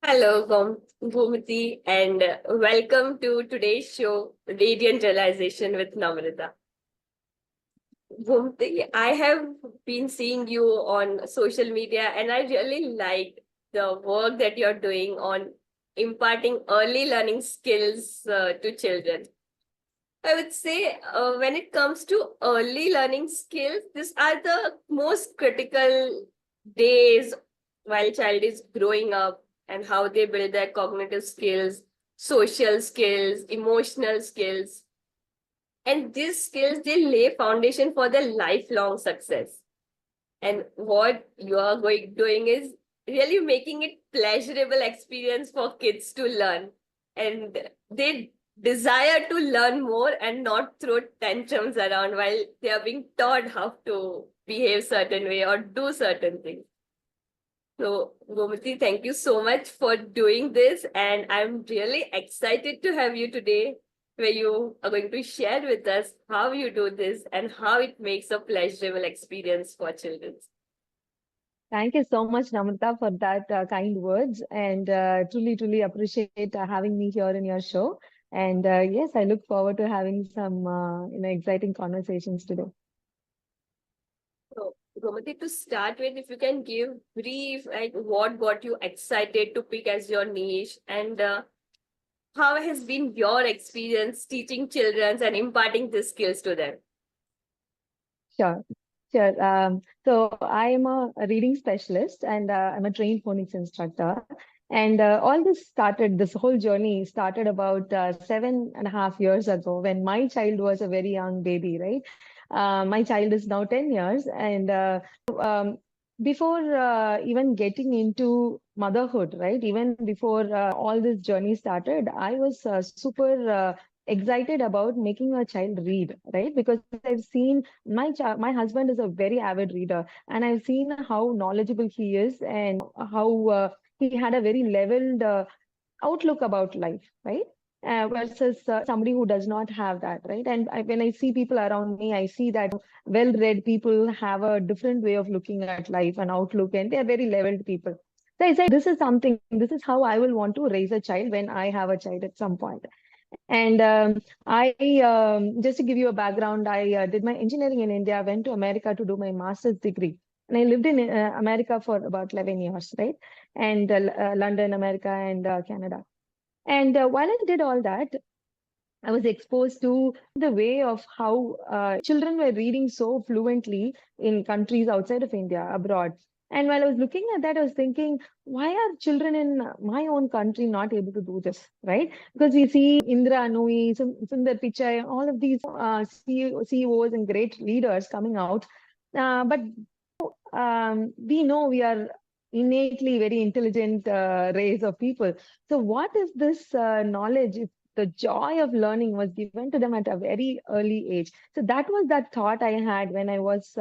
Hello, Gomathy, and welcome to today's show, Radiant Realization with Namrata. Gomathy, I have been seeing you on social media, and I really like the work that you're doing on imparting early learning skills to children. I would say when it comes to early learning skills, these are the most critical days while child is growing up and how they build their cognitive skills, social skills, emotional skills. And these skills, they lay foundation for their lifelong success. And what you are doing is really making it pleasurable experience for kids to learn. And they desire to learn more and not throw tantrums around while they are being taught how to behave certain way or do certain things. So, Gomathy, thank you so much for doing this. And I'm really excited to have you today, where you are going to share with us how you do this and how it makes a pleasurable experience for children. Thank you so much, Namrata, for that kind words, and truly appreciate having me here in your show. And yes, I look forward to having some exciting conversations today. So, Gomathy, to start with, if you can give brief, like what got you excited to pick as your niche, and how has been your experience teaching children and imparting these skills to them? Sure, sure. So I am a reading specialist, and I'm a trained phonics instructor. And all this whole journey started about 7.5 years ago when my child was a very young baby, right? My child is now 10 years, and before even getting into motherhood, right? Even before all this journey started, I was super excited about making a child read, right? Because I've seen my husband is a very avid reader, and I've seen how knowledgeable he is and how he had a very leveled outlook about life, right? Versus somebody who does not have that, right? And when I see people around me, I see that well-read people have a different way of looking at life and outlook, and they are very leveled people. So I said, this is how I will want to raise a child when I have a child at some point. And I, just to give you a background, I did my engineering in India, went to America to do my master's degree. And I lived in America for about 11 years, right? And London, America, and Canada. And while I did all that, I was exposed to the way of how children were reading so fluently in countries outside of India, abroad. And while I was looking at that, I was thinking, why are children in my own country not able to do this, right? Because we see Indra Anui, Sundar Pichai, all of these CEOs and great leaders coming out. But we know we are innately very intelligent race of people. So, what if this knowledge, if the joy of learning was given to them at a very early age? So, that was that thought I had when I was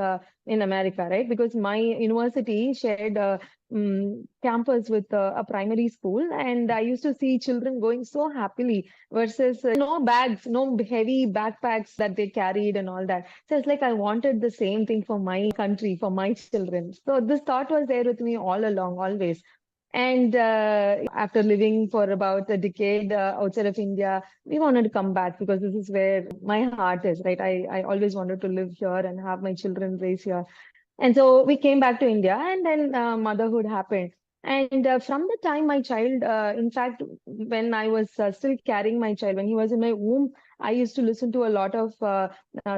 in America, right? Because my university shared campus with a primary school, and I used to see children going so happily versus no bags, no heavy backpacks that they carried and all that. So it's like I wanted the same thing for my country, for my children. So this thought was there with me all along, always. And after living for about a decade outside of India, we wanted to come back because this is where my heart is, right? I always wanted to live here and have my children raised here. And so we came back to India, and then motherhood happened. And from the time my child, in fact, when I was still carrying my child, when he was in my womb, I used to listen to a lot of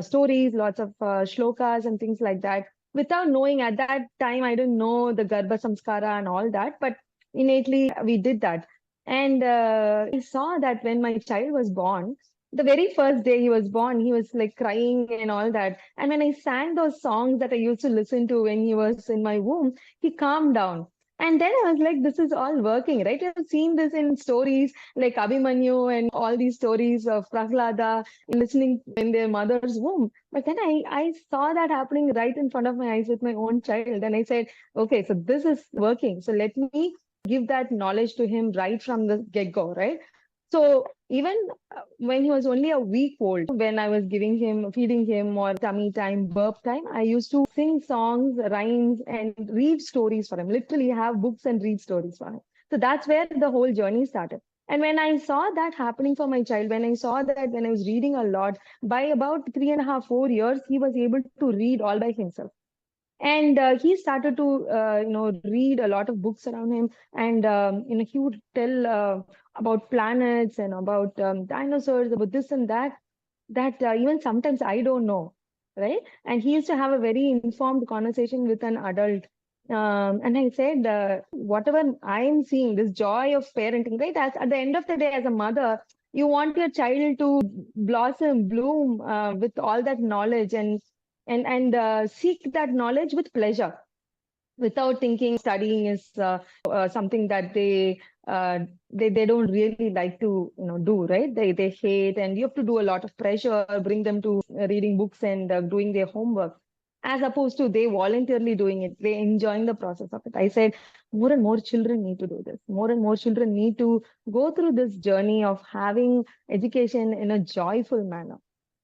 stories, lots of shlokas and things like that. Without knowing at that time, I didn't know the Garbha Samskara and all that, but innately we did that. And I saw that when my child was born, the very first day he was born, he was like crying and all that. And when I sang those songs that I used to listen to when he was in my womb, he calmed down. And then I was like, this is all working, right? I've seen this in stories like Abhimanyu and all these stories of Prahlada listening in their mother's womb. But then I saw that happening right in front of my eyes with my own child. And I said, okay, so this is working. So let me give that knowledge to him right from the get-go, right? So even when he was only a week old, when I was giving him, feeding him or tummy time, burp time, I used to sing songs, rhymes, and read stories for him. Literally have books and read stories for him. So that's where the whole journey started. And when I saw that happening for my child, when I saw that when I was reading a lot, by about 3.5, 4 years, he was able to read all by himself. And he started to read a lot of books around him. And he would tell about planets and about dinosaurs, about this and that even sometimes I don't know, right? And he used to have a very informed conversation with an adult. And I said, whatever I am seeing, this joy of parenting, right? As at the end of the day, as a mother, you want your child to blossom, bloom with all that knowledge, and seek that knowledge with pleasure, without thinking studying is something that they don't really like to do, right? They hate, and you have to do a lot of pressure, bring them to reading books and doing their homework, as opposed to they voluntarily doing it, they enjoying the process of it. I said more and more children need to do this. More and more children need to go through this journey of having education in a joyful manner,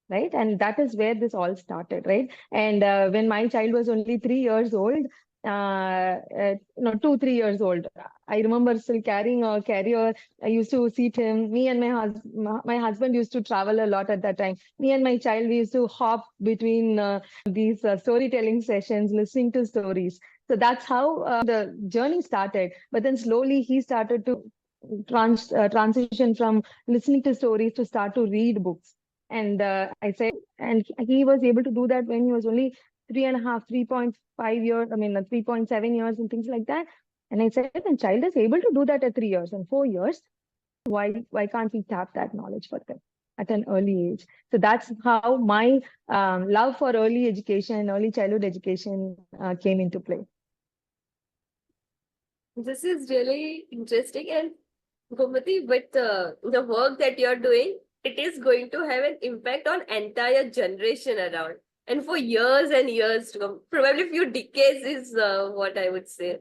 right? And that is where this all started, right? And when my child was only 3 years old, 2, 3 years old, I remember still carrying a carrier. I used to seat him. Me and my husband used to travel a lot at that time. Me and my child, we used to hop between these storytelling sessions, listening to stories. So that's how the journey started. But then slowly he started to transition from listening to stories to start to read books. And I said, and he was able to do that when he was only 3.5, 3.5 years, I mean, 3.7 years and things like that. And I said, when child is able to do that at 3 years and 4 years, why can't we tap that knowledge for them at an early age? So that's how my love for early education, early childhood education came into play. This is really interesting. And Gomathy, with the work that you're doing, it is going to have an impact on entire generation around. And for years and years to come, probably few decades is what I would say.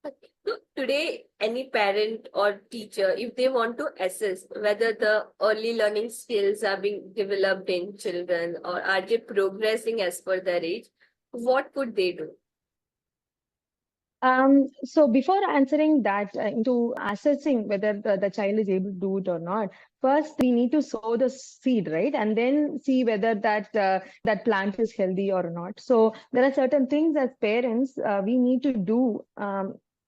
So today, any parent or teacher, if they want to assess whether the early learning skills are being developed in children or are they progressing as per their age, what could they do? So before answering that, into assessing whether the child is able to do it or not, first we need to sow the seed, right? And then see whether that plant is healthy or not. So there are certain things as parents we need to do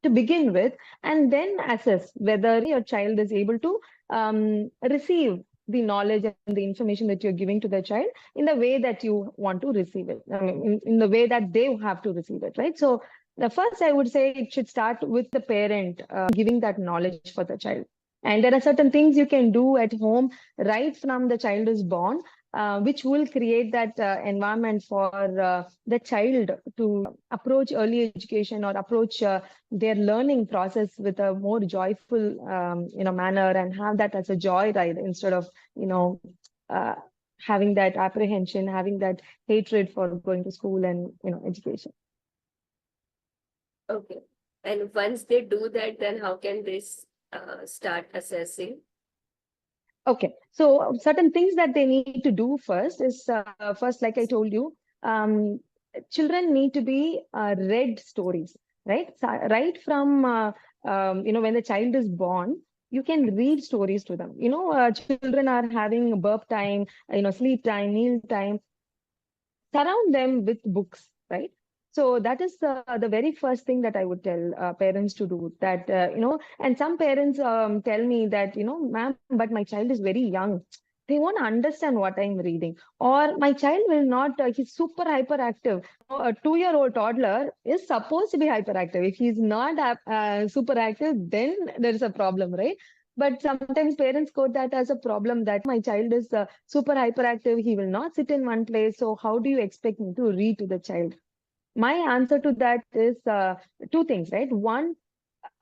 to begin with, and then assess whether your child is able to receive the knowledge and the information that you're giving to the child in the way that you want to receive it. I mean, in the way that they have to receive it, right? So the first, I would say it should start with the parent giving that knowledge for the child. And there are certain things you can do at home right from the child is born, which will create that environment for the child to approach early education or approach their learning process with a more joyful, manner, and have that as a joy ride instead of, uh, having that apprehension, having that hatred for going to school and, education. Okay. And once they do that, then how can they start assessing? Okay, so certain things that they need to do first is first, like I told you, children need to be read stories, right? So, right from when the child is born, you can read stories to them. Children are having burp time, sleep time, meal time. Surround them with books, right? So that is the very first thing that I would tell parents to do. That and some parents tell me that, ma'am, but my child is very young. They won't understand what I'm reading, or my child will not. He's super hyperactive. A 2-year-old toddler is supposed to be hyperactive. If he's not super active, then there is a problem, right? But sometimes parents quote that as a problem, that my child is super hyperactive. He will not sit in one place. So how do you expect me to read to the child? My answer to that is two things, right? One,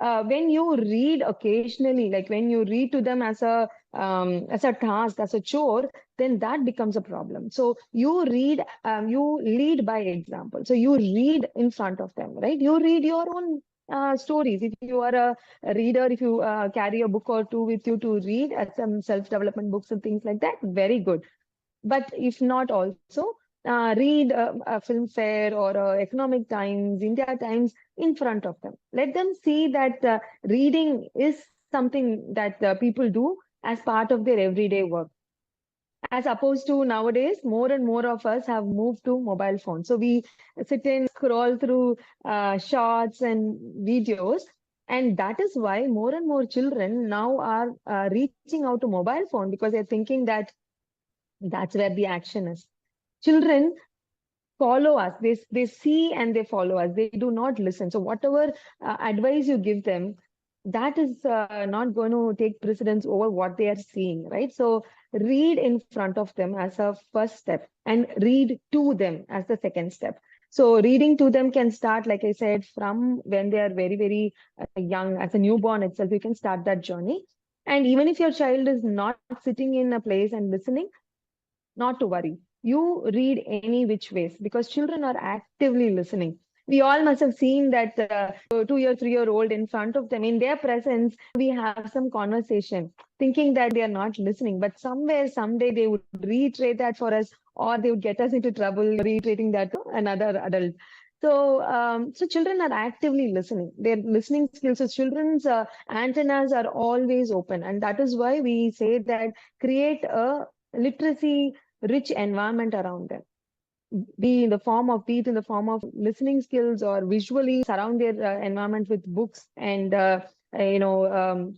when you read occasionally, like when you read to them as a task, as a chore, then that becomes a problem. So you read, you lead by example. So you read in front of them, right? You read your own stories. If you are a reader, if you carry a book or two with you to read, some self-development books and things like that, very good. But if not also, read a film fair or economic times, India Times in front of them. Let them see that reading is something that people do as part of their everyday work, as opposed to nowadays more and more of us have moved to mobile phones. So we sit and scroll through shorts and videos, and that is why more and more children now are reaching out to mobile phone, because they're thinking that that's where the action is. Children follow us. They see and they follow us. They do not listen. So whatever advice you give them, that is not going to take precedence over what they are seeing, right? So read in front of them as a first step, and read to them as the second step. So reading to them can start, like I said, from when they are very, very young, as a newborn itself. You can start that journey. And even if your child is not sitting in a place and listening, not to worry. You read any which ways, because children are actively listening. We all must have seen that 2 year, 3 year old in front of them. In their presence, we have some conversation, thinking that they are not listening. But somewhere, someday, they would reiterate that for us, or they would get us into trouble reiterating that to another adult. So children are actively listening. Their listening skills, so children's antennas are always open, and that is why we say that create a literacy rich environment around them, be it in the form of listening skills, or visually surround their environment with books and you know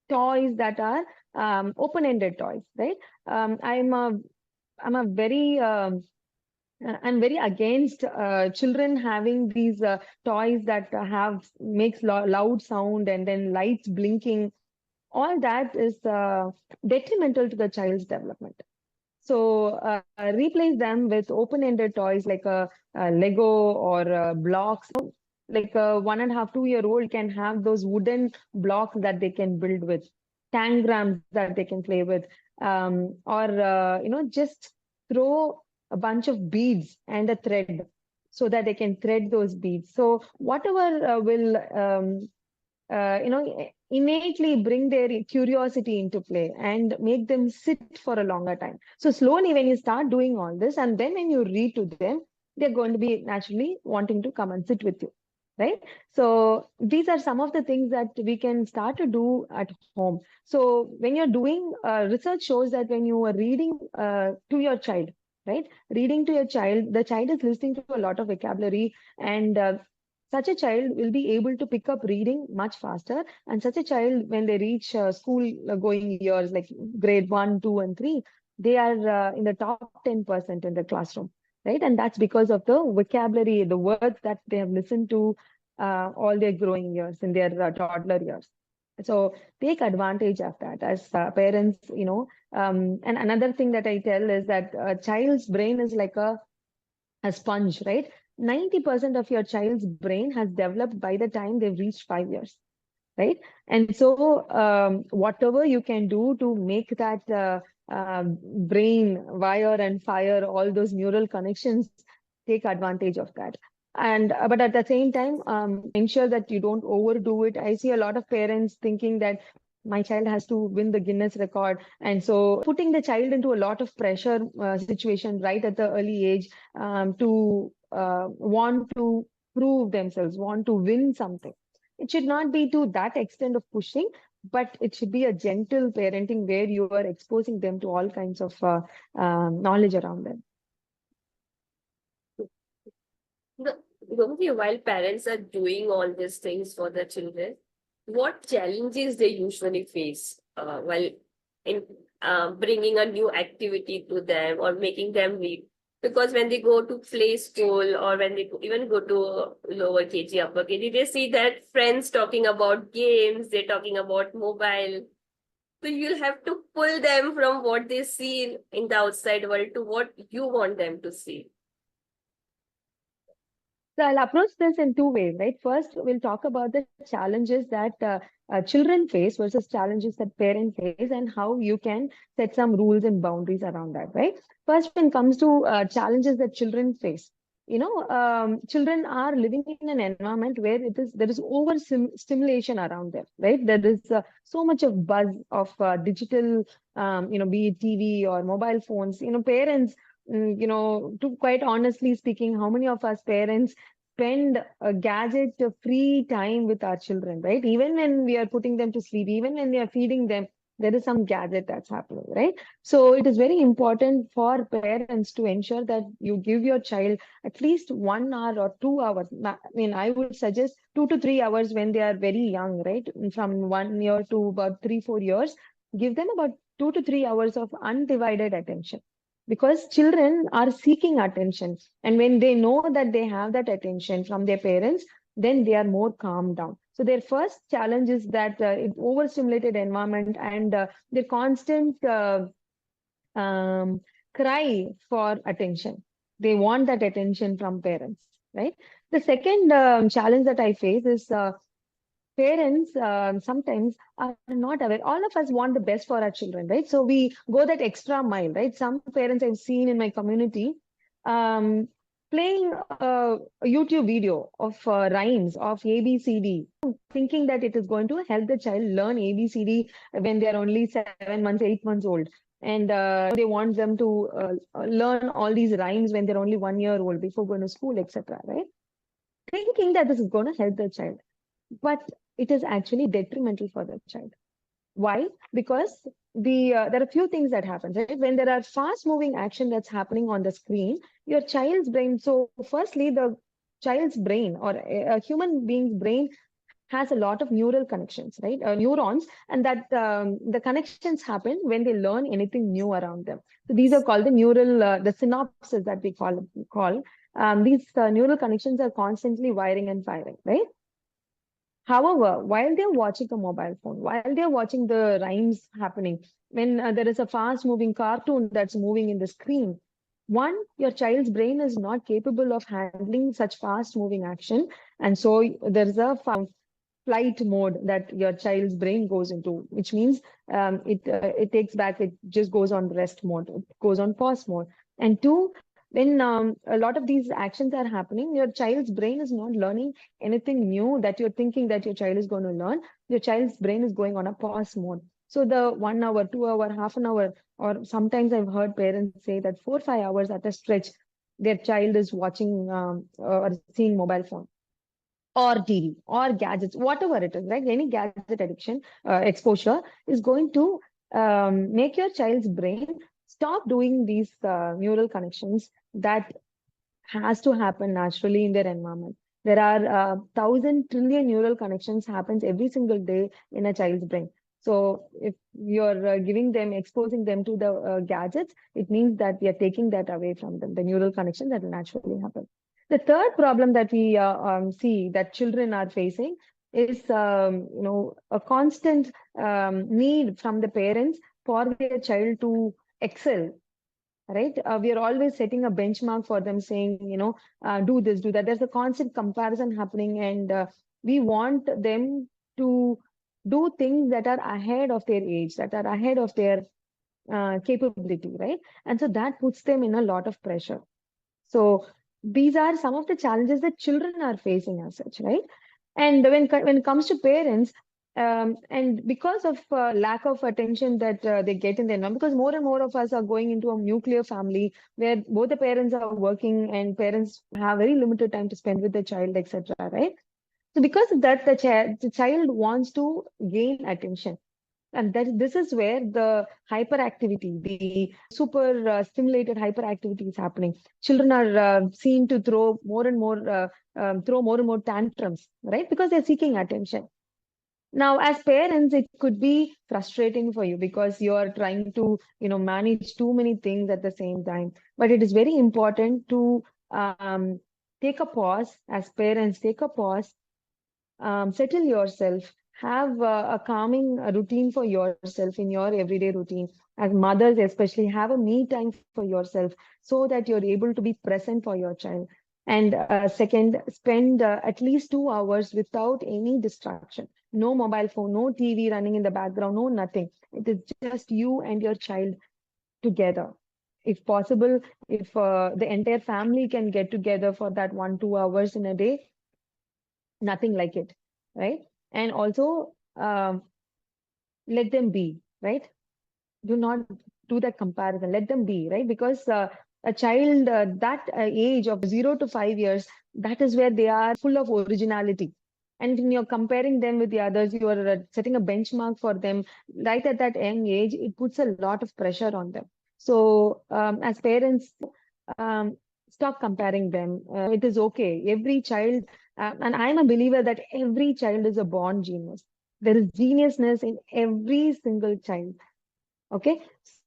toys that are open-ended toys, right? um, i'm a I'm a very I'm very against children having these toys that have makes loud sound and then lights blinking. All that is detrimental to the child's development. So replace them with open-ended toys like a Lego or blocks. Like a 1.5, 2 year old can have those wooden blocks that they can build with, tangrams that they can play with, or just throw a bunch of beads and a thread so that they can thread those beads. So whatever will innately bring their curiosity into play and make them sit for a longer time. So slowly, when you start doing all this, and then when you read to them, they're going to be naturally wanting to come and sit with you, right? So these are some of the things that we can start to do at home. So when you're doing research shows that when you are reading to your child, right, reading to your child, the child is listening to a lot of vocabulary, and such a child will be able to pick up reading much faster. And such a child, when they reach school going years like grade 1, 2, and 3, they are in the top 10% in the classroom, right? And that's because of the vocabulary, the words that they have listened to all their growing years, in their toddler years. So take advantage of that as parents, and another thing that I tell is that a child's brain is like a sponge, right? 90% of your child's brain has developed by the time they've reached 5 years, right? And so, whatever you can do to make that brain wire and fire all those neural connections, take advantage of that. And but at the same time, ensure that you don't overdo it. I see a lot of parents thinking that my child has to win the Guinness record, and so putting the child into a lot of pressure situation right at the early age, to want to prove themselves, want to win something. It should not be to that extent of pushing, but it should be a gentle parenting where you are exposing them to all kinds of knowledge around them. Gomathy, while parents are doing all these things for their children, what challenges they usually face while in bringing a new activity to them or making them read? Because when they go to play school, or when they even go to lower KG, upper KG, they see that friends talking about games, they're talking about mobile. So you'll have to pull them from what they see in the outside world to what you want them to see. So I'll approach this in two ways, right? First, we'll talk about the challenges that children face versus challenges that parents face, and how you can set some rules and boundaries around that, right? First, when it comes to challenges that children face, children are living in an environment where there is over stimulation around them, right? There is so much of buzz of digital, be it TV or mobile phones. Parents to quite honestly speaking, how many of us parents spend a gadget free time with our children, right? Even when we are putting them to sleep, even when we are feeding them, there is some gadget that's happening, right? So it is very important for parents to ensure that you give your child at least 1 hour or 2 hours. I mean, I would suggest 2 to 3 hours when they are very young, right? From 1 year to about 3, 4 years, give them about 2 to 3 hours of undivided attention, because children are seeking attention, and when they know that they have that attention from their parents, then they are more calmed down. So their first challenge is that overstimulated environment, and their constant um, cry for attention. They want that attention from parents, right? The second challenge that I face is parents sometimes are not aware. All of us want the best for our children, right? So we go that extra mile, right? Some parents I've seen in my community um, playing a YouTube video of rhymes of ABCD, thinking that it is going to help the child learn ABCD when they are only 7 months, 8 months old. And they want them to learn all these rhymes when they're only 1 year old before going to school, etc. Right? Thinking that this is going to help the child, but it is actually detrimental for the child. Why? Because there are a few things that happen, right? When there are fast moving action that's happening on the screen, your child's brain. So, firstly, the child's brain or a human being's brain has a lot of neural connections, right? Neurons, and that the connections happen when they learn anything new around them. So these are called the neural, the synapses that we call. These neural connections are constantly wiring and firing, right? However, while they're watching a mobile phone, while they're watching the rhymes happening, when there is a fast moving cartoon that's moving in the screen, one, your child's brain is not capable of handling such fast moving action. And so there's a flight mode that your child's brain goes into, which means it takes back, it just goes on rest mode, it goes on pause mode. And two, when a lot of these actions are happening, your child's brain is not learning anything new that you're thinking that your child is going to learn. Your child's brain is going on a pause mode. So the 1 hour, 2 hour, half an hour, or sometimes I've heard parents say that 4 or 5 hours at a stretch, their child is watching or seeing mobile phone or TV or gadgets, whatever it is, right? Any gadget addiction, exposure is going to make your child's brain stop doing these neural connections that has to happen naturally in their environment. There are 1,000 trillion neural connections happens every single day in a child's brain. So if you're giving them, exposing them to the gadgets, it means that we are taking that away from them, the neural connection that will naturally happen. The third problem that we see that children are facing is, a constant need from the parents for their child to excel, right? We are always setting a benchmark for them, saying, do this, do that. There's a constant comparison happening, and we want them to do things that are ahead of their age, that are ahead of their capability, right? And so that puts them in a lot of pressure. So these are some of the challenges that children are facing as such, right? And when it comes to parents, and because of lack of attention that they get in their mom, because more and more of us are going into a nuclear family where both the parents are working and parents have very limited time to spend with the child, etc. Right? So because of that, the child wants to gain attention. And this is where the hyperactivity, the super stimulated hyperactivity is happening. Children are seen to throw more and more tantrums, right? Because they're seeking attention. Now, as parents, it could be frustrating for you because you're trying to, manage too many things at the same time. But it is very important to take a pause. As parents, take a pause, settle yourself, have a calming routine for yourself in your everyday routine. As mothers, especially, have a me time for yourself so that you're able to be present for your child. And second, spend at least 2 hours without any distraction. No mobile phone, no TV running in the background, no nothing. It is just you and your child together. If possible, if the entire family can get together for that 1, 2 hours in a day, nothing like it, right? And also, let them be, right? Do not do that comparison. Let them be, right? Because A child that age of 0 to 5 years, that is where they are full of originality. And when you're comparing them with the others, you are setting a benchmark for them right at that young age. It puts a lot of pressure on them. So, as parents, um, stop comparing them. It is okay. Every child, and I'm a believer that every child is a born genius. There is geniusness in every single child. Okay,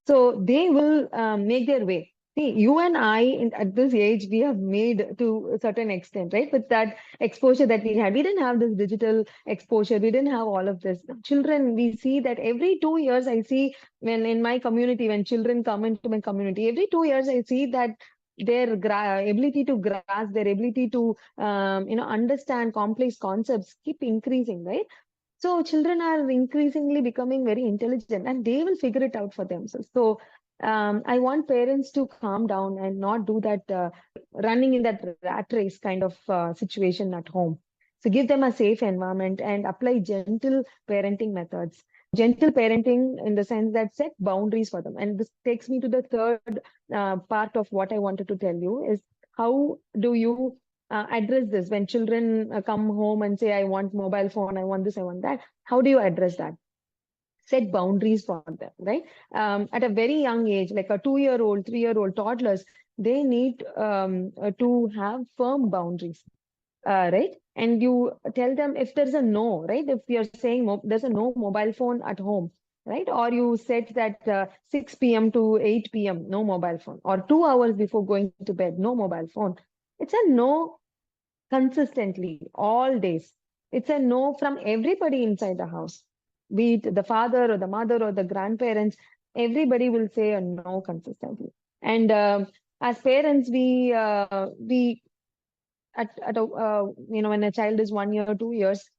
so they will make their way. See, you and I at this age, we have made to a certain extent, right? With that exposure that we had, we didn't have this digital exposure, we didn't have all of this. Children, we see that every 2 years, I see when in my community, when children come into my community, every 2 years, I see that their ability to grasp, their ability to understand complex concepts keep increasing, right? So children are increasingly becoming very intelligent and they will figure it out for themselves. So I want parents to calm down and not do that running in that rat race kind of situation at home. So give them a safe environment and apply gentle parenting methods. Gentle parenting in the sense that set boundaries for them. And this takes me to the third part of what I wanted to tell you is how do you address this when children come home and say, I want mobile phone, I want this, I want that. How do you address that? Set boundaries for them, right? At a very young age, like a 2-year-old, 3-year-old toddlers, they need to have firm boundaries, right? And you tell them if there's a no, right? If you're saying there's a no mobile phone at home, right? Or you set that 6 p.m. to 8 p.m., no mobile phone, or 2 hours before going to bed, no mobile phone. It's a no consistently all days. It's a no from everybody inside the house, be it the father or the mother or the grandparents. Everybody will say a no consistently. And as parents, we at a, when a child is 1 year, 2 years,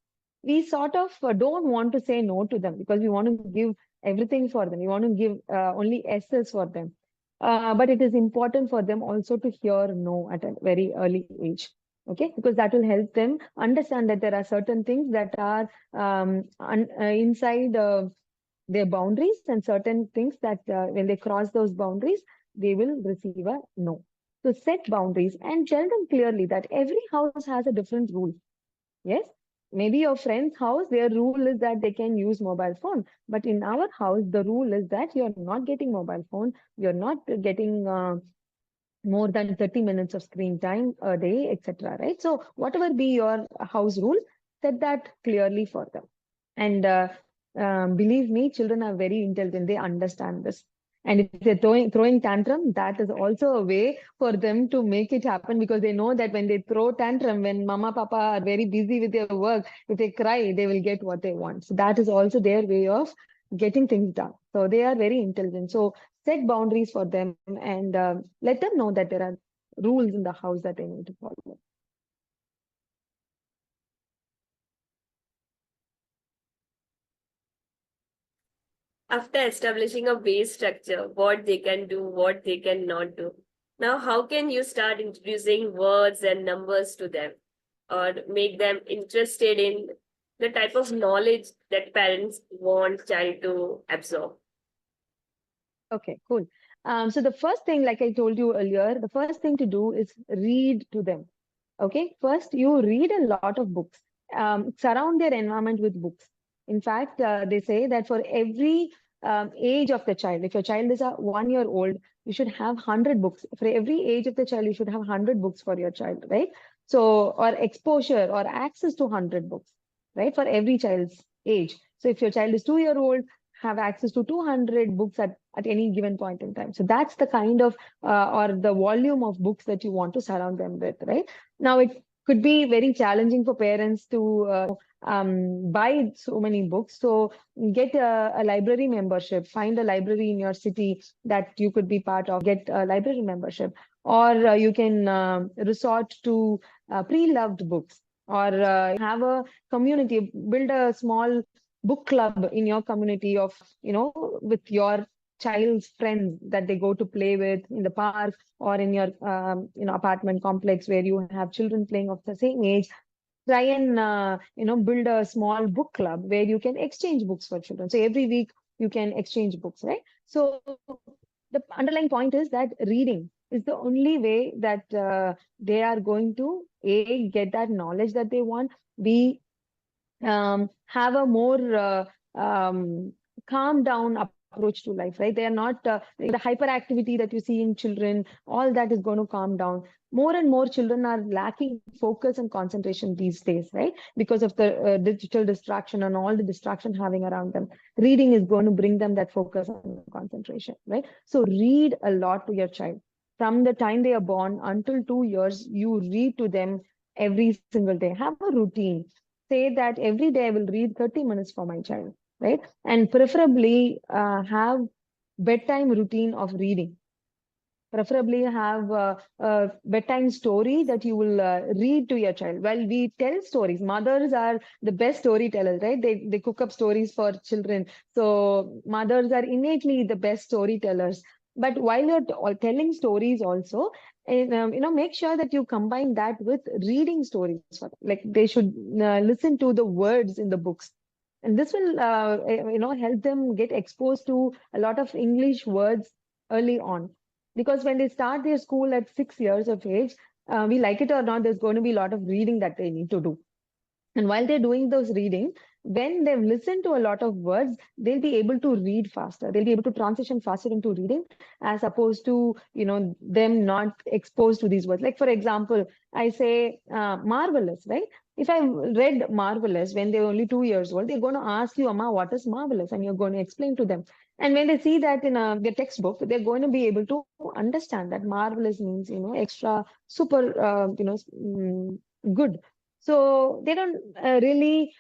we sort of don't want to say no to them because we want to give everything for them. We want to give only S's for them. But it is important for them also to hear no at a very early age. Okay, because that will help them understand that there are certain things that are inside their boundaries and certain things that when they cross those boundaries, they will receive a no. So set boundaries and tell them clearly that every house has a different rule. Yes, maybe your friend's house, their rule is that they can use mobile phone. But in our house, the rule is that you're not getting mobile phone, you're not getting more than 30 minutes of screen time a day, etc. Right? So whatever be your house rule, set that clearly for them. And believe me, children are very intelligent. They understand this. And if they're throwing tantrum, that is also a way for them to make it happen because they know that when they throw tantrum, when mama, papa are very busy with their work, if they cry, they will get what they want. So that is also their way of getting things done. So they are very intelligent. So set boundaries for them and let them know that there are rules in the house that they need to follow. After establishing a base structure, what they can do, what they cannot do. Now, how can you start introducing words and numbers to them or make them interested in the type of knowledge that parents want child to absorb? Okay, cool. So the first thing, like I told you earlier, the first thing to do is read to them. Okay, first you read a lot of books. Surround their environment with books. In fact, they say that for every age of the child, if your child is a 1 year old, you should have 100 books. For every age of the child, you should have 100 books for your child, right? So, or exposure or access to 100 books, right? For every child's age. So if your child is 2 year old, have access to 200 books at any given point in time. So that's the kind of or the volume of books that you want to surround them with, right? Now, it could be very challenging for parents to buy so many books. So get a library membership, find a library in your city that you could be part of, get a library membership, or you can resort to pre-loved books or have a community, build a small book club in your community of, with your child's friends that they go to play with in the park or in your apartment complex where you have children playing of the same age. Try and build a small book club where you can exchange books for children. So every week you can exchange books, right? So the underlying point is that reading, is the only way that they are going to A, get that knowledge that they want, B, have a more calm down approach to life, right? They are not the hyperactivity that you see in children, all that is going to calm down. More and more children are lacking focus and concentration these days, right? Because of the digital distraction and all the distraction having around them. Reading is going to bring them that focus and concentration, right? So read a lot to your child. From the time they are born until 2 years, you read to them every single day. Have a routine. Say that every day I will read 30 minutes for my child, right? And preferably have bedtime routine of reading. Preferably have a bedtime story that you will read to your child. Well, we tell stories. Mothers are the best storytellers, right? They cook up stories for children. So mothers are innately the best storytellers. But while you're telling stories also, and, make sure that you combine that with reading stories for them. Like they should listen to the words in the books, and this will help them get exposed to a lot of English words early on, because when they start their school at 6 years of age, we like it or not, there's going to be a lot of reading that they need to do. And while they're doing those reading, when they've listened to a lot of words, they'll be able to read faster. They'll be able to transition faster into reading, as opposed to, them not exposed to these words. Like, for example, I say marvelous, right? If I read marvelous when they're only 2 years old, they're going to ask you, Amma, what is marvelous? And you're going to explain to them. And when they see that in their textbook, they're going to be able to understand that marvelous means, extra, super, good. So they don't really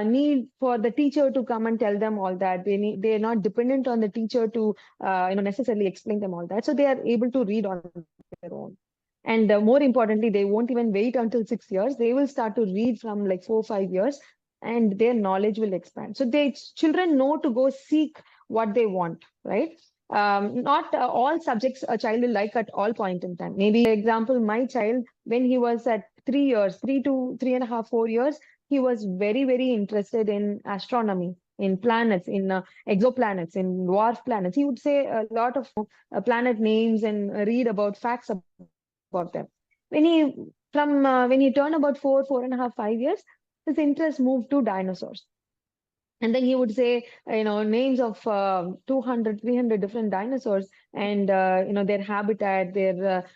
need for the teacher to come and tell them all that. They're not dependent on the teacher to necessarily explain them all that. So they are able to read on their own. And more importantly, they won't even wait until 6 years. They will start to read from like 4, 5 years, and their knowledge will expand. So they children know to go seek what they want, right? Not all subjects a child will like at all point in time. Maybe, for example, my child, when he was at 3 years, 3 to 3.5, 4 years, he was very, very interested in astronomy, in planets, in exoplanets, in dwarf planets. He would say a lot of planet names and read about facts about them. When he when he turned about 4.5, 5 years, his interest moved to dinosaurs. And then he would say, names of 200, 300 different dinosaurs, and their habitat, their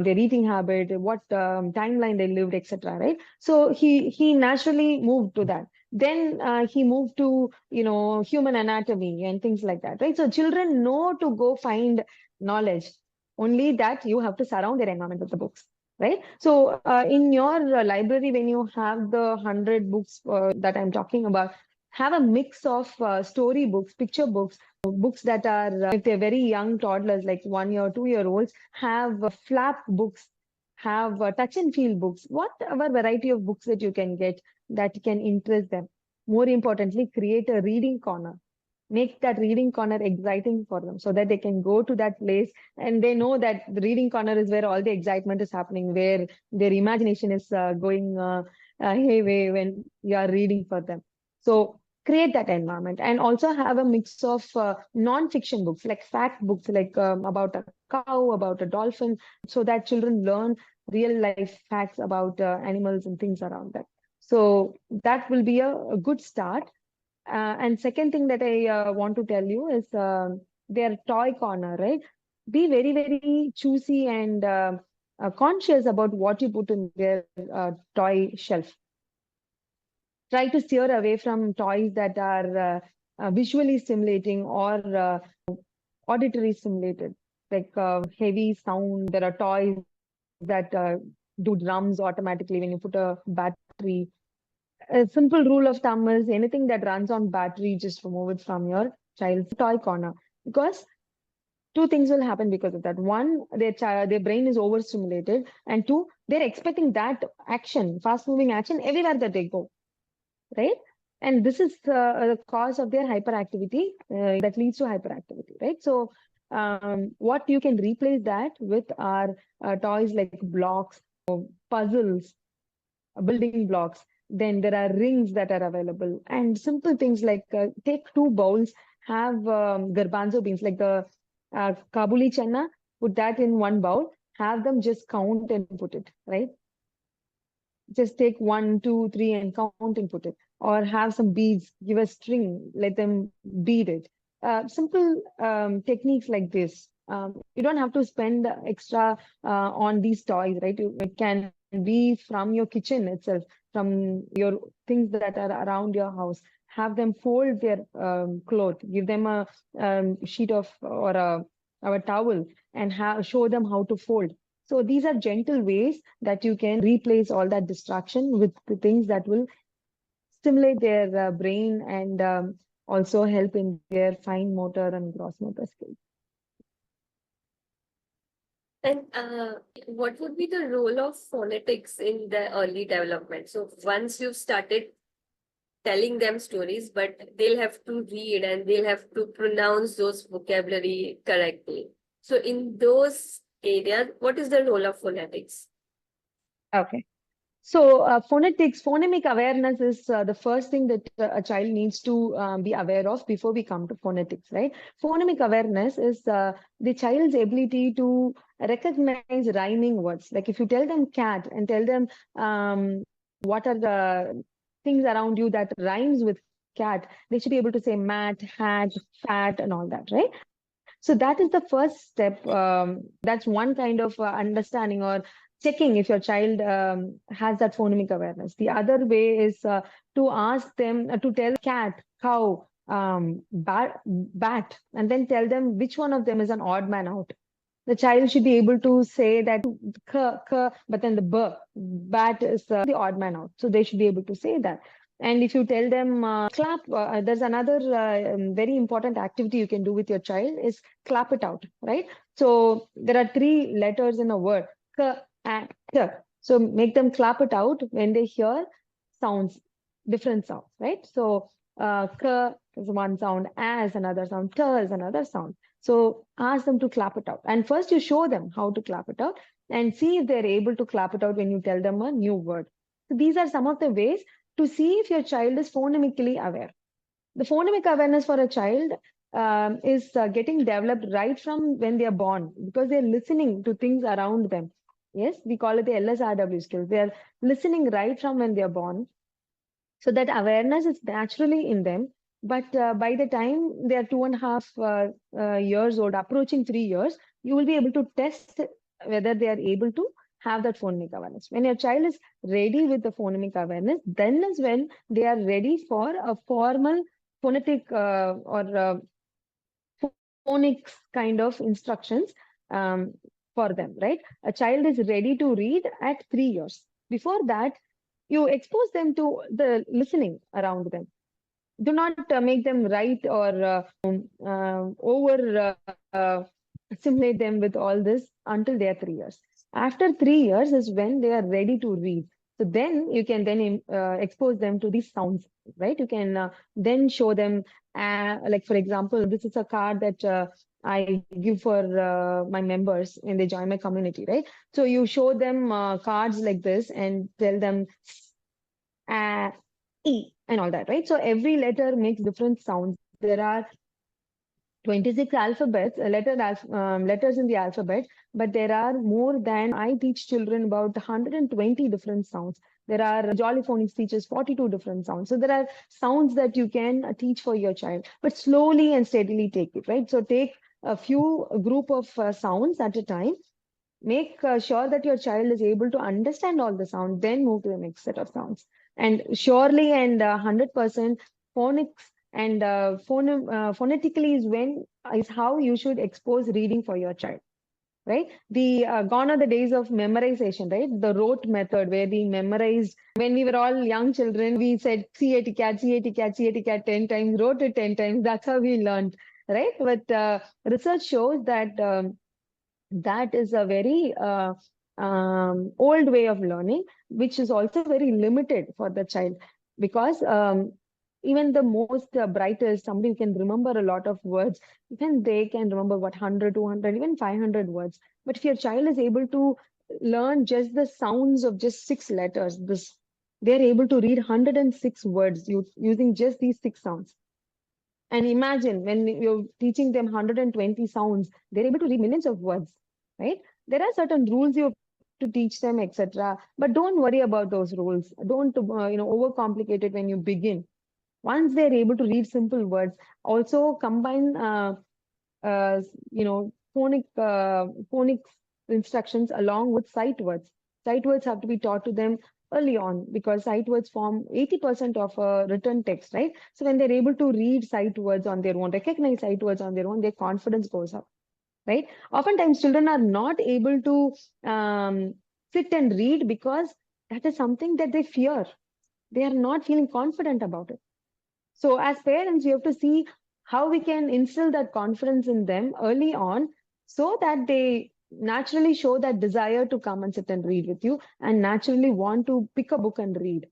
eating habit, what timeline they lived, etc. Right? So he naturally moved to that. Then he moved to human anatomy and things like that. Right? So children know to go find knowledge. Only that you have to surround their environment with the books. Right. So in your library, when you have the 100 books that I'm talking about, have a mix of story books, picture books, books that are, if they're very young toddlers, like 1 year, 2 year olds, have flap books, have touch and feel books, whatever variety of books that you can get that can interest them. More importantly, create a reading corner. Make that reading corner exciting for them so that they can go to that place and they know that the reading corner is where all the excitement is happening, where their imagination is going hayway when you are reading for them. So create that environment, and also have a mix of non-fiction books, like fact books, like about a cow, about a dolphin, so that children learn real life facts about animals and things around that. So that will be a good start. And second thing that I want to tell you is their toy corner, right? Be very, very choosy and conscious about what you put in their toy shelf. Try to steer away from toys that are visually stimulating or auditory stimulated, like heavy sound. There are toys that do drums automatically when you put a battery. A simple rule of thumb is anything that runs on battery, just remove it from your child's toy corner, because two things will happen because of that. One, their brain is overstimulated, and two, they're expecting that action, fast moving action everywhere that they go, right? And this is the cause of their hyperactivity, that leads to hyperactivity, right? So what you can replace that with are toys like blocks, puzzles, building blocks. Then there are rings that are available, and simple things like take two bowls, have garbanzo beans, like the kabuli chana, put that in one bowl, have them just count and put it, right? Just take 1, 2, 3 and count and put it, or have some beads, give a string, let them bead it. Simple techniques like this. You don't have to spend extra on these toys, right? It can be from your kitchen itself, from your things that are around your house. Have them fold their cloth, give them a sheet of or a towel, and show them how to fold. So these are gentle ways that you can replace all that distraction with the things that will stimulate their brain and also help in their fine motor and gross motor skills. And what would be the role of phonetics in the early development? So once you've started telling them stories, but they'll have to read and they'll have to pronounce those vocabulary correctly. So in those areas, what is the role of phonetics? Okay. So, phonetics, phonemic awareness is the first thing that a child needs to be aware of before we come to phonetics, right? Phonemic awareness is the child's ability to recognize rhyming words. Like if you tell them cat and tell them what are the things around you that rhymes with cat, they should be able to say mat, hat, fat, and all that, right? So that is the first step. That's one kind of understanding or checking if your child has that phonemic awareness. The other way is to ask them to tell cat, cow, bat, and then tell them which one of them is an odd man out. The child should be able to say that k, but then the bat is the odd man out. So they should be able to say that. And if you tell them clap, there's another very important activity you can do with your child is clap it out, right? So there are 3 letters in a word, k and t. So make them clap it out when they hear sounds, different sounds, right? So k is one sound, a is another sound, t is another sound. So ask them to clap it out. And first you show them how to clap it out and see if they're able to clap it out when you tell them a new word. So these are some of the ways to see if your child is phonemically aware. The phonemic awareness for a child is getting developed right from when they are born because they're listening to things around them. Yes, we call it the LSRW skills. They are listening right from when they are born. So that awareness is naturally in them. But by the time they are 2.5 years old, approaching 3 years, you will be able to test whether they are able to have that phonemic awareness. When your child is ready with the phonemic awareness, then is when they are ready for a formal phonetic or phonics kind of instructions for them, right? A child is ready to read at 3 years. Before that, you expose them to the listening around them. Do not make them write or over simulate them with all this until they are 3 years. After 3 years is when they are ready to read. So then you can then expose them to these sounds, right? You can then show them, like for example, this is a card that I give for my members when they join my community, right? So you show them cards like this and tell them E and all that, right? So every letter makes different sounds. There are 26 alphabets, letters in the alphabet, but there are more than I teach children about 120 different sounds. There are Jolly Phonics teaches 42 different sounds. So there are sounds that you can teach for your child, but slowly and steadily take it, right? So take a group of sounds at a time. Make sure that your child is able to understand all the sound, then move to the next set of sounds. And surely and 100% phonics and phonetically is how you should expose reading for your child, right? The gone are the days of memorization, right? The rote method where we memorized when we were all young children. We said C-A-T cat, C-A-T cat, C-A-T cat 10 times, wrote it 10 times. That's how we learned, right? But research shows that that is a very old way of learning, which is also very limited for the child because even the most brightest, somebody who can remember a lot of words, even they can remember what 100, 200, even 500 words. But if your child is able to learn just the sounds of just 6 letters, they're able to read 106 words using just these 6 sounds. And imagine when you're teaching them 120 sounds, they're able to read millions of words, right? There are certain rules you have to teach them, etc. But don't worry about those rules. Don't overcomplicate it when you begin. Once they're able to read simple words, also combine phonics instructions along with sight words. Sight words have to be taught to them early on because sight words form 80% of a written text, right? So when they're able to read sight words on their own, recognize sight words on their own, their confidence goes up, right? Oftentimes children are not able to sit and read because that is something that they fear. They are not feeling confident about it. So, as parents, we have to see how we can instill that confidence in them early on so that they naturally show that desire to come and sit and read with you and naturally want to pick a book and read,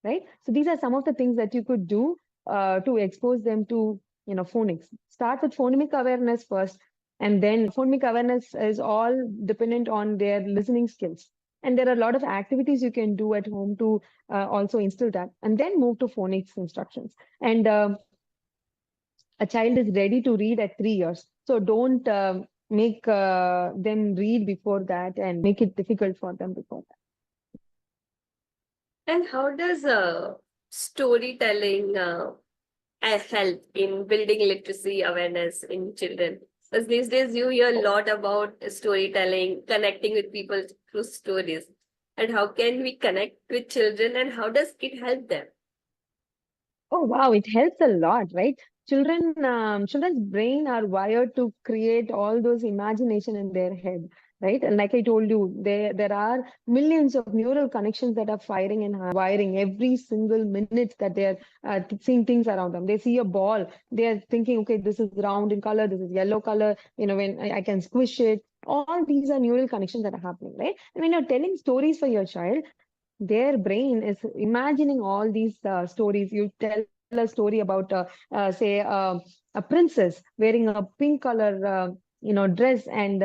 right? So, these are some of the things that you could do to expose them to, phonics. Start with phonemic awareness first, and then phonemic awareness is all dependent on their listening skills. And there are a lot of activities you can do at home to also instill that, and then move to phonics instructions. And a child is ready to read at 3 years. So don't make them read before that and make it difficult for them before that. And how does storytelling help in building literacy awareness in children? Because these days you hear a lot about storytelling, connecting with people through stories. And how can we connect with children and how does it help them? Oh wow, it helps a lot, right? Children's brain are wired to create all those imagination in their head, right? And like I told you, there are millions of neural connections that are firing and wiring every single minute that they're seeing things around them. They see a ball, they are thinking, okay, this is round in color, this is yellow color. When I can squish it. All these are neural connections that are happening, right? And when you're telling stories for your child, their brain is imagining all these stories. You tell a story about, say, a princess wearing a pink color, dress and,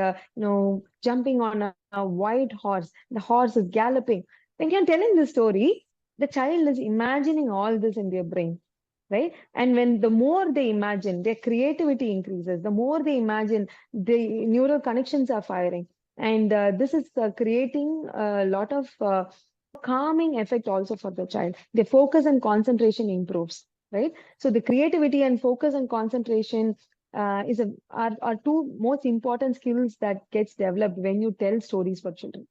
jumping on a white horse. The horse is galloping. When you're telling the story, the child is imagining all this in their brain, right? And when the more they imagine, their creativity increases. The more they imagine, the neural connections are firing. And this is creating a lot of calming effect also for the child. The focus and concentration improves, right? So the creativity and focus and concentration are two most important skills that gets developed when you tell stories for children.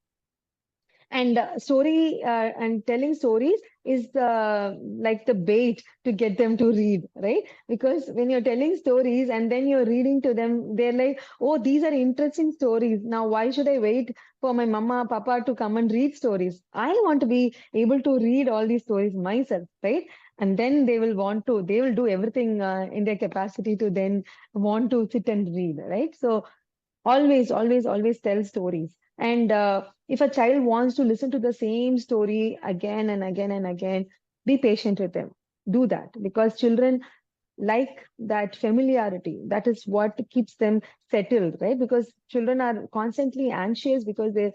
And story and telling stories is the like the bait to get them to read, right? Because when you're telling stories and then you're reading to them, they're like, oh, these are interesting stories. Now why should I wait for my mama papa to come and read stories? I want to be able to read all these stories myself, right? And then they will do everything in their capacity to then want to sit and read, right? So always tell stories. And if a child wants to listen to the same story again and again and again, be patient with them. Do that because children like that familiarity. That is what keeps them settled, right? Because children are constantly anxious because the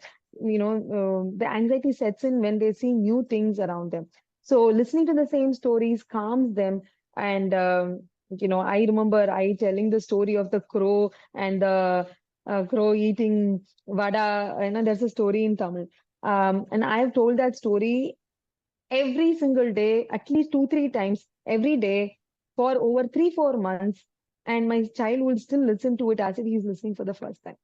anxiety sets in when they see new things around them. So listening to the same stories calms them. And I remember I telling the story of the crow and the crow eating vada. There's a story in Tamil. And I have told that story every single day, at least 2, 3 times every day for over 3, 4 months. And my child will still listen to it as if he's listening for the first time,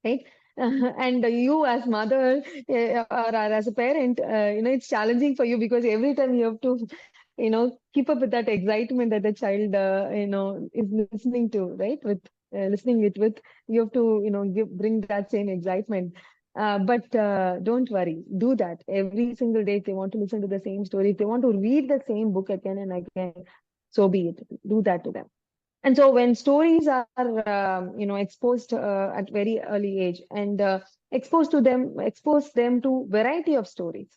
right? And you as mother or as a parent, it's challenging for you because every time you have to, keep up with that excitement that the child, is listening to, right? With listening it with, you have to, bring that same excitement. But don't worry, do that every single day. If they want to listen to the same story, if they want to read the same book again and again, so be it. Do that to them. And so when stories are, exposed at very early age and expose them to variety of stories,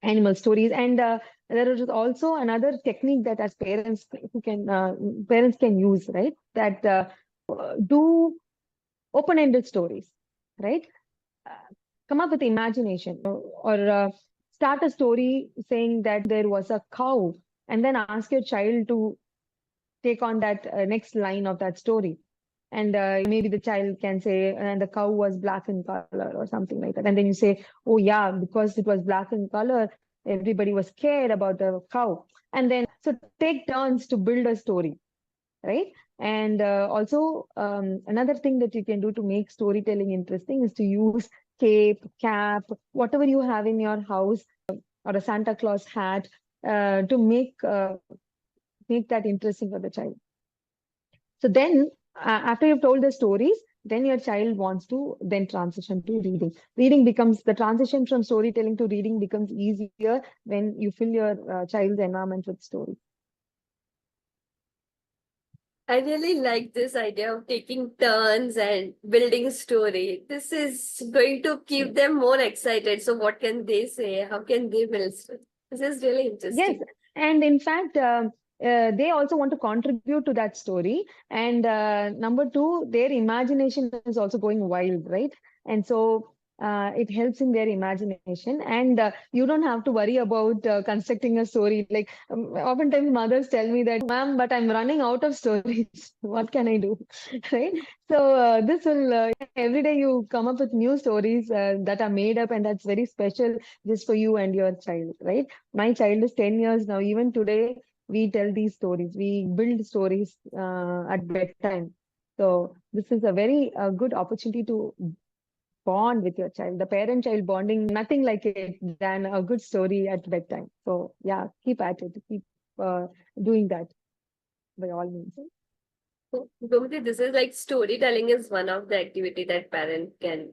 animal stories. And there is also another technique that as parents can use, right? That do open-ended stories, right? Uh, Come up with imagination or start a story saying that there was a cow and then ask your child to take on that next line of that story. And maybe the child can say, and the cow was black in color or something like that. And then you say, oh yeah, because it was black in color, everybody was scared about the cow. And then, so take turns to build a story, right? And also, another thing that you can do to make storytelling interesting is to use cape, cap, whatever you have in your house, or a Santa Claus hat, to make that interesting for the child. So then, after you've told the stories, then your child wants to then transition to reading. Reading becomes the transition from storytelling to reading becomes easier when you fill your child's environment with stories. I really like this idea of taking turns and building story. This is going to keep them more excited. So what can they say? How can they build story? This is really Yes, interesting. and in fact, they also want to contribute to that story. And number two, their imagination is also going wild, right? And so it helps in their imagination. And you don't have to worry about constructing a story. Like oftentimes, mothers tell me that, ma'am, but I'm running out of stories. What can I do? Right? So this will every day you come up with new stories that are made up, and that's very special just for you and your child, right? My child is 10 years now. Even today, we tell these stories. We build stories at bedtime. So this is a very good opportunity to bond with your child. The parent-child bonding, nothing like it than a good story at bedtime. So yeah, keep at it. Keep doing that by all means. So, Gomathy, this is like storytelling is one of the activity that parent can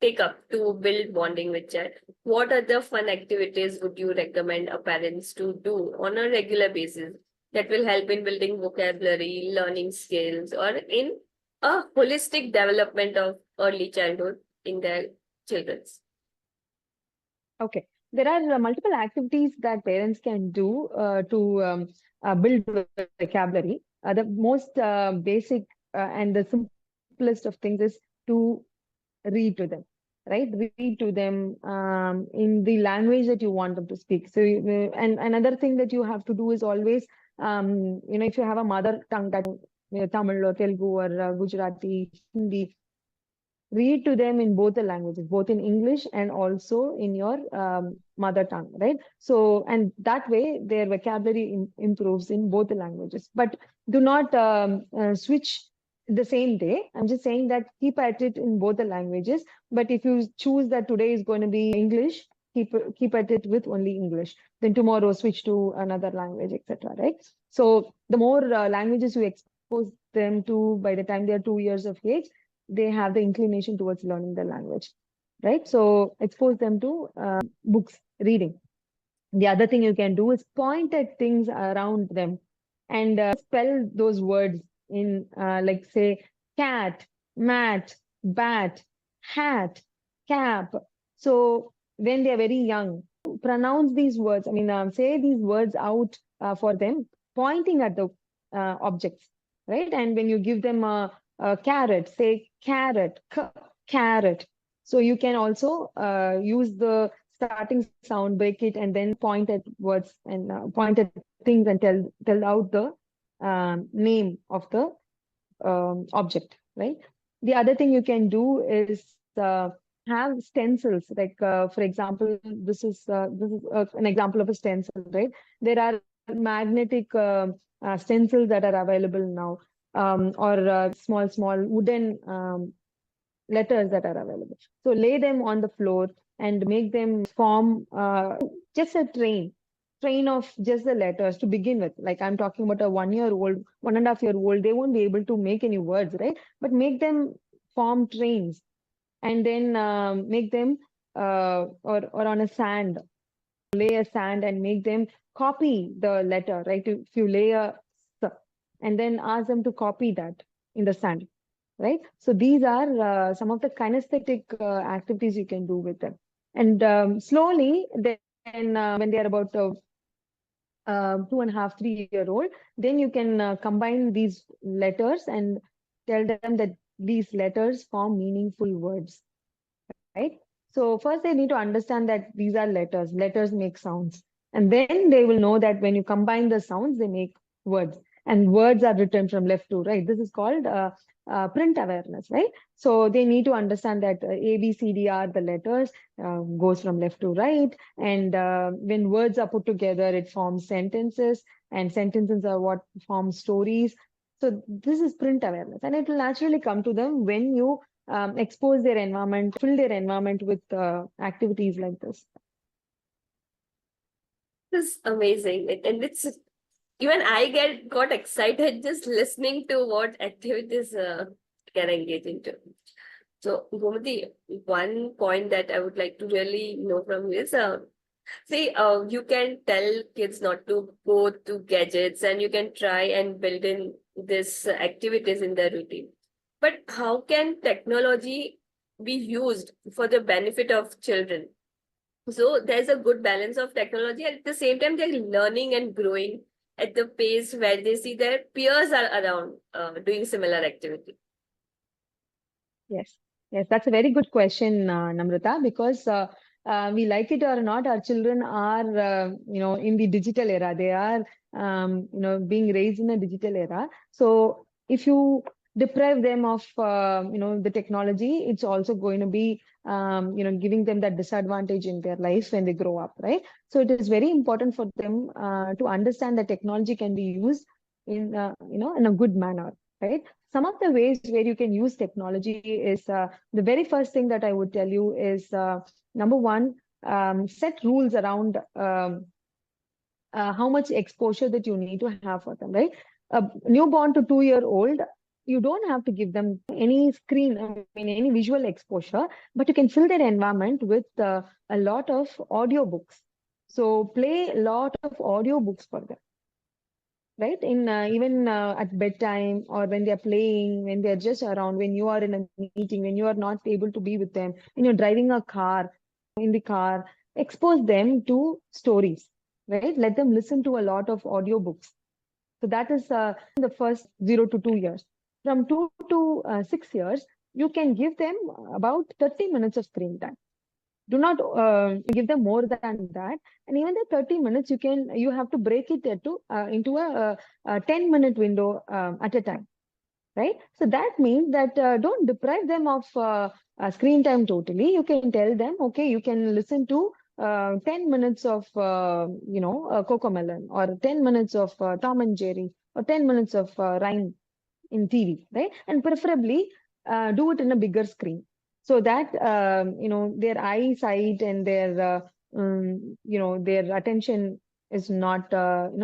take up to build bonding with child. What other fun activities would you recommend a parents to do on a regular basis that will help in building vocabulary, learning skills, or in a holistic development of early childhood in their children's? Okay. There are multiple activities that parents can do to build vocabulary. The most basic and the simplest of things is to read to them, right? Read to them in the language that you want them to speak. So, and another thing that you have to do is always, if you have a mother tongue that Tamil or Telugu or Gujarati, Hindi, read to them in both the languages, both in English and also in your mother tongue, right? So, and that way their vocabulary improves in both the languages. But do not switch the same day. I'm just saying that keep at it in both the languages. But if you choose that today is going to be English, keep at it with only English. Then tomorrow switch to another language, etc. Right? So the more languages you expose them to by the time they are 2 years of age, they have the inclination towards learning the language, right? So expose them to books, reading. The other thing you can do is point at things around them and spell those words in, like, say, cat, mat, bat, hat, cap. So when they are very young, pronounce these words. I mean, say these words out for them, pointing at the objects, right? And when you give them a carrot, say carrot, carrot. So you can also use the starting sound, break it, and then point at words and point at things and tell out the name of the object, right? The other thing you can do is have stencils. Like, for example, this is an example of a stencil, right? There are magnetic stencils that are available now, or small wooden letters that are available. So lay them on the floor and make them form just a train of just the letters to begin with. Like I'm talking about a 1 year old, 1.5 year old, they won't be able to make any words, right? But make them form trains and then make them or on a sand, lay a sand and make them copy the letter, right? If you lay a s and then ask them to copy that in the sand, right? So these are some of the kinesthetic activities you can do with them. And slowly, then when they are about 2.5, 3 year old, then you can combine these letters and tell them that these letters form meaningful words, right? So first they need to understand that these are letters. Letters make sounds. And then they will know that when you combine the sounds, they make words. and words are written from left to right. This is called print awareness, right? So they need to understand that A, B, C, D are the letters, goes from left to right. And when words are put together, it forms sentences, and sentences are what form stories. So this is print awareness, and it will naturally come to them when you expose their environment, fill their environment with activities like this. This is amazing. And it's even I got excited just listening to what activities can engage into. So, Gomathy, one point that I would like to really know from you is, see, you can tell kids not to go to gadgets, and you can try and build in this activities in their routine. But how can technology be used for the benefit of children? So there's a good balance of technology, and at the same time, they're learning and growing at the pace where they see their peers are around doing similar activity. Yes, yes, that's a very good question, Namrata, because we like it or not, our children are, in the digital era. They are, being raised in a digital era. So if you deprive them of, the technology, it's also going to be, giving them that disadvantage in their life when they grow up, right? So it is very important for them to understand that technology can be used in, in a good manner, right? Some of the ways where you can use technology is the very first thing that I would tell you is number one, set rules around how much exposure that you need to have for them, right? A newborn to 2-year-old, you don't have to give them any screen, I mean, any visual exposure, but you can fill their environment with a lot of audio books. So play a lot of audio books for them, right? In even at bedtime, or when they're playing, when they're just around, when you are in a meeting, when you are not able to be with them, when you're driving a car, in the car, expose them to stories, right? Let them listen to a lot of audiobooks. So that is the first 0 to 2 years. From 2 to 6 years, you can give them about 30 minutes of screen time. Do not give them more than that. And even the 30 minutes, you have to break it into a 10-minute window at a time, right? So that means that don't deprive them of screen time totally. You can tell them, okay, you can listen to 10 minutes of Cocomelon, or 10 minutes of Tom and Jerry, or 10 minutes of Rhyme in TV, right? And preferably do it in a bigger screen, so that their eyesight and their attention is not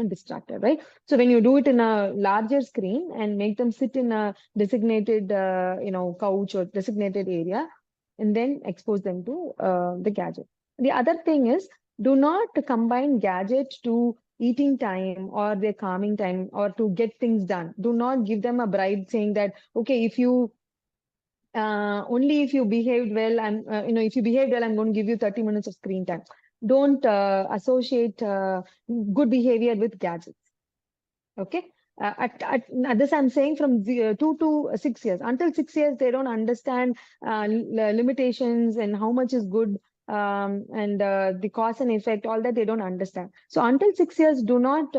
distracted, right? So when you do it in a larger screen and make them sit in a designated couch or designated area, and then expose them to the gadget. The other thing is, do not combine gadget to eating time or their calming time or to get things done. Do not give them a bribe saying that, okay, if you only if you behaved well, if you behaved well, I'm going to give you 30 minutes of screen time. Don't associate good behavior with gadgets. Okay. This I'm saying from 2 to 6 years. Until 6 years, they don't understand limitations and how much is good, and the cause and effect, all that they don't understand. So until 6 years, do not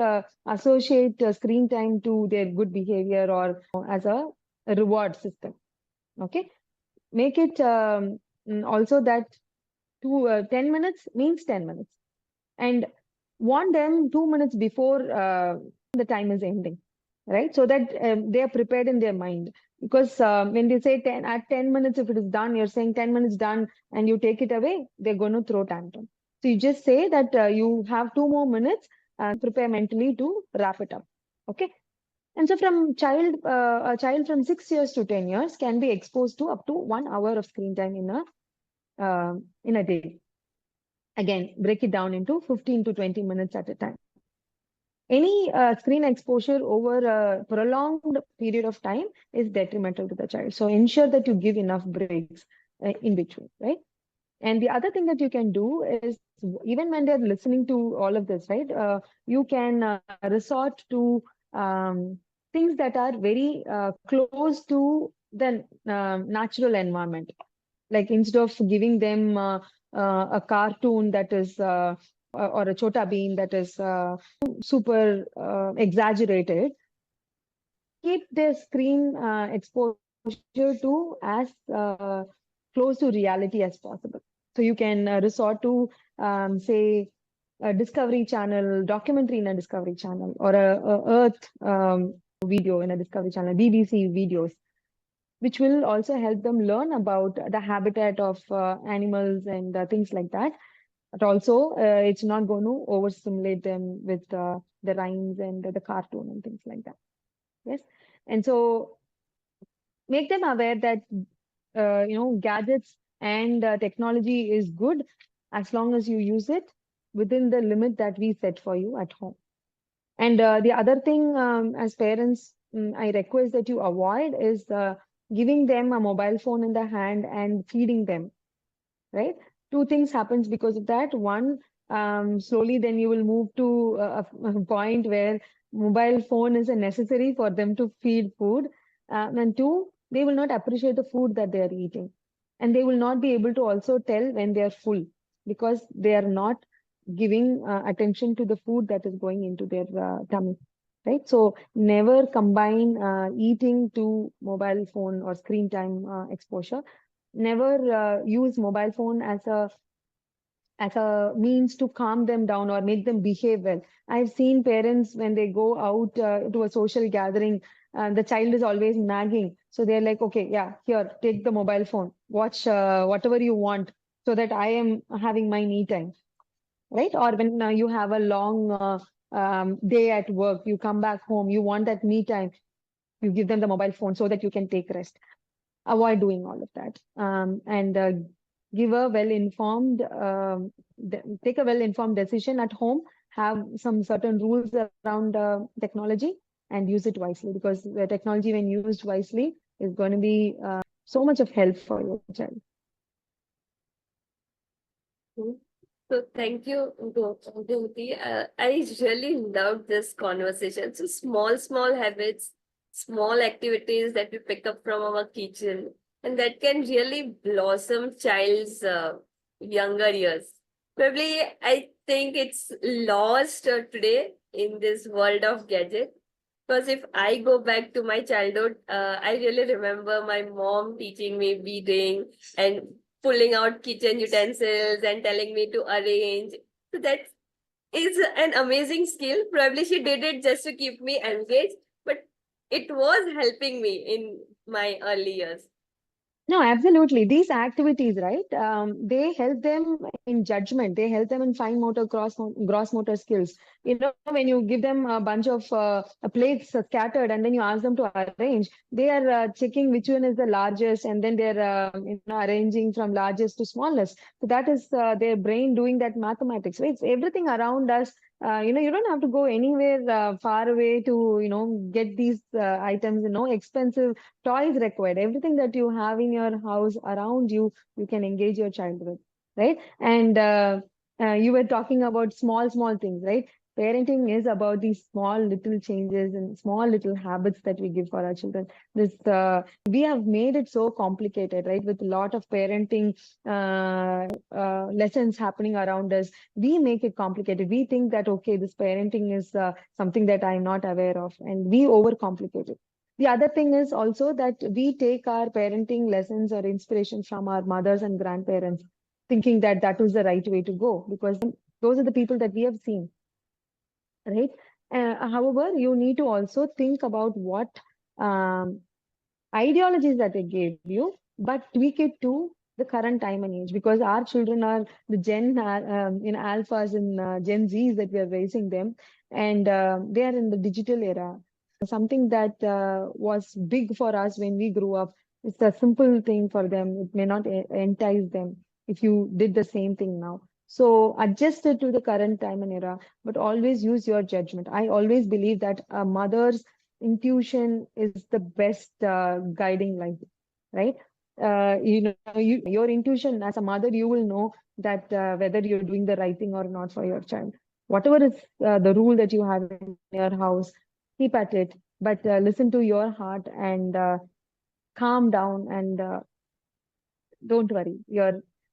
associate screen time to their good behavior or as a reward system. Okay. Make it also that 10 minutes means 10 minutes. And warn them 2 minutes before the time is ending, right? So that they are prepared in their mind. Because when they say at 10 minutes, if it is done, you're saying 10 minutes done, and you take it away, they're going to throw tantrum. So you just say that you have 2 more minutes and prepare mentally to wrap it up. Okay. And so from a child from 6 years to 10 years can be exposed to up to 1 hour of screen time in a day. Again, break it down into 15 to 20 minutes at a time. Any screen exposure over a prolonged period of time is detrimental to the child. So ensure that you give enough breaks in between, right? And the other thing that you can do is, even when they're listening to all of this, right, you can resort to things that are very close to the natural environment. Like, instead of giving them a cartoon that is or a chota bean that is super exaggerated, keep their screen exposure to as close to reality as possible. So you can resort to, say, a Discovery Channel documentary in a Discovery Channel, or a Earth video in a Discovery Channel, BBC videos, which will also help them learn about the habitat of animals and things like that. But also, it's not going to overstimulate them with the rhymes and the cartoon and things like that. Yes. And so make them aware that gadgets and technology is good as long as you use it within the limit that we set for you at home. And the other thing, as parents, I request that you avoid is giving them a mobile phone in the hand and feeding them, right? Two things happens because of that. One, slowly then you will move to a point where mobile phone is a necessary for them to feed food. And two, they will not appreciate the food that they are eating. And they will not be able to also tell when they are full, because they are not giving attention to the food that is going into their tummy. Right. So never combine eating to mobile phone or screen time exposure. Never use mobile phone as a means to calm them down or make them behave well. I've seen parents when they go out to a social gathering, the child is always nagging. So they're like, okay, yeah, here, take the mobile phone, watch whatever you want, so that I am having my me time, right? Or when you have a long day at work, you come back home, you want that me time, you give them the mobile phone so that you can take rest. Avoid doing all of that, and give a well-informed, take a well-informed decision at home, have some certain rules around technology, and use it wisely, because the technology, when used wisely, is going to be so much of help for your child. Mhm. So thank you, Gomathy. I really loved this conversation. So small habits, small activities that we pick up from our kitchen, and that can really blossom child's younger years. Probably, I think it's lost today in this world of gadget. Because if I go back to my childhood, I really remember my mom teaching me weeding and pulling out kitchen utensils and telling me to arrange. So that is an amazing skill. Probably she did it just to keep me engaged, but it was helping me in my early years. No, absolutely. These activities, right? They help them in judgment. They help them in fine motor, gross motor skills. You know, when you give them a bunch of plates scattered, and then you ask them to arrange, they are checking which one is the largest, and then they're arranging from largest to smallest. So that is their brain doing that mathematics. Right? It's everything around us. You don't have to go anywhere far away to get these items. Expensive toys required. Everything that you have in your house around you, you can engage your child with, right? And you were talking about small things, right? Parenting is about these small little changes and small little habits that we give for our children. This We have made it so complicated, right? With a lot of parenting lessons happening around us, we make it complicated. We think that, okay, this parenting is something that I'm not aware of, and we overcomplicate it. The other thing is also that we take our parenting lessons or inspiration from our mothers and grandparents, thinking that that was the right way to go, because those are the people that we have seen, right? However, you need to also think about what um, ideologies that they gave you, but tweak it to the current time and age, because our children are the alphas and Gen Zs that we are raising them, and they are in the digital era. Something that was big for us when we grew up, it's a simple thing for them. It may not entice them if you did the same thing now. So adjust it to the current time and era, but always use your judgment. I always believe that a mother's intuition is the best guiding light, right? Your intuition as a mother, you will know that whether you're doing the right thing or not for your child. Whatever is the rule that you have in your house, keep at it, but listen to your heart and calm down, and don't worry.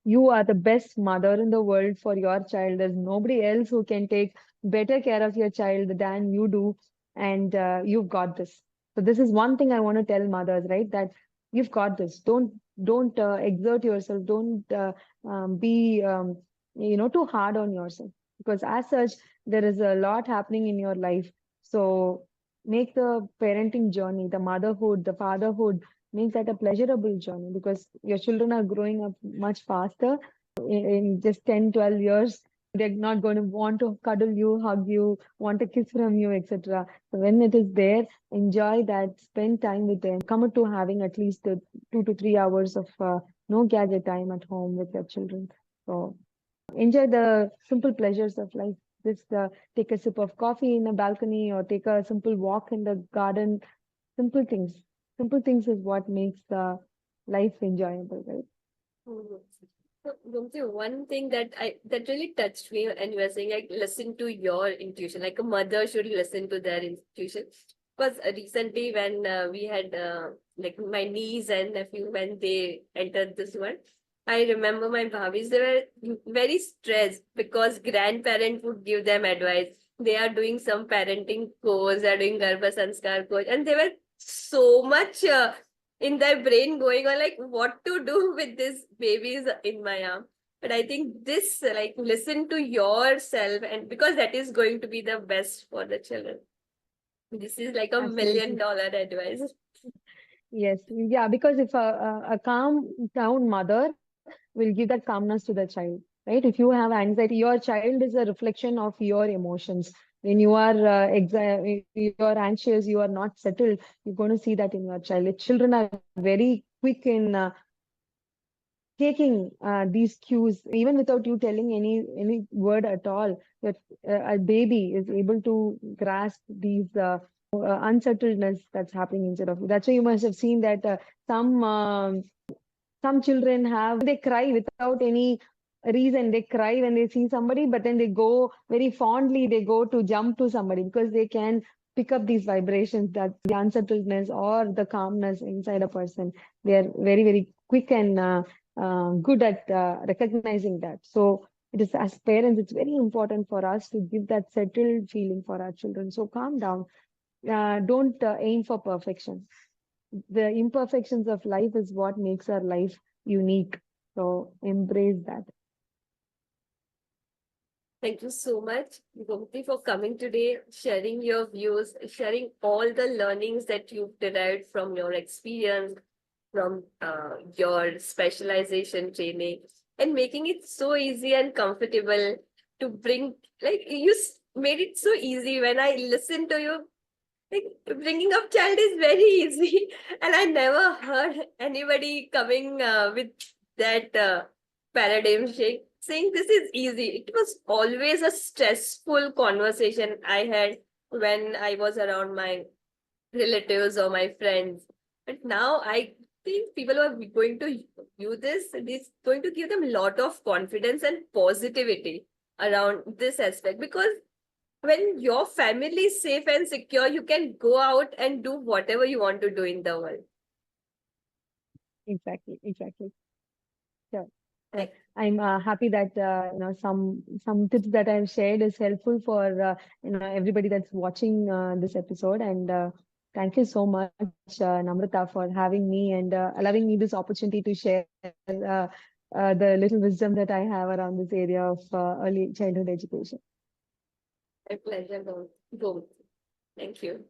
You are the best mother in the world for your child. There's nobody else who can take better care of your child than you do, and you've got this. So this is one thing I want to tell mothers, right? That you've got this. Don't exert yourself. Don't be too hard on yourself, because as such there is a lot happening in your life. So make the parenting journey, the motherhood, the fatherhood, make that a pleasurable journey, because your children are growing up much faster in just 10, 12 years. They're not going to want to cuddle you, hug you, want a kiss from you, etc. So when it is there, enjoy that, spend time with them, commit to having at least 2 to 3 hours of no gadget time at home with your children. So enjoy the simple pleasures of life. Just take a sip of coffee in a balcony, or take a simple walk in the garden. Simple things. Simple things is what makes life enjoyable, right? Mhm. So, Gomti, one thing that really touched me, and you were saying like listen to your intuition, like a mother should listen to their intuition. Because recently when we had like my niece and nephew when they entered this world, I remember my bhabis, they were very stressed because grandparent would give them advice. They are doing some parenting course, they are doing Garbha Sanskar course, and they were so much in their brain going on like what to do with this babies in my arm. But I think this like listen to yourself, and because that is going to be the best for the children. This is like a million Absolutely. dollar advice. Yes. Yeah. Because if a calm down mother will give that calmness to the child, right? If you have anxiety, your child is a reflection of your emotions. When you are you're anxious, you are not settled, you're going to see that in your child. Children are very quick in taking these cues even without you telling any word at all. That a baby is able to grasp these unsettledness that's happening inside of you. That's why you must have seen that some children have, they cry without any reason. They cry when they see somebody, but then they go very fondly, they go to jump to somebody because they can pick up these vibrations, that the unsettledness or the calmness inside a person. They are very, very quick and good at recognizing that. So it is, as parents, it's very important for us to give that settled feeling for our children. So calm down. Don't aim for perfection. The imperfections of life is what makes our life unique. So embrace that. Thank you so much, Gomti, for coming today, sharing your views, sharing all the learnings that you've derived from your experience, from your specialization training, and making it so easy and comfortable to bring, like, made it so easy. When I listen to you, like, bringing up child is very easy, and I never heard anybody coming with that paradigm shift saying this is easy. It was always a stressful conversation I had when I was around my relatives or my friends. But now I think people who are going to view this, it is going to give them a lot of confidence and positivity around this aspect, because when your family is safe and secure, you can go out and do whatever you want to do in the world. Exactly, exactly. Sure. So Like, I'm happy that some tips that I've shared is helpful for everybody that's watching this episode. And thank you so much, Namrata, for having me and allowing me this opportunity to share the little wisdom that I have around this area of early childhood education. my pleasure. Boom. Thank you.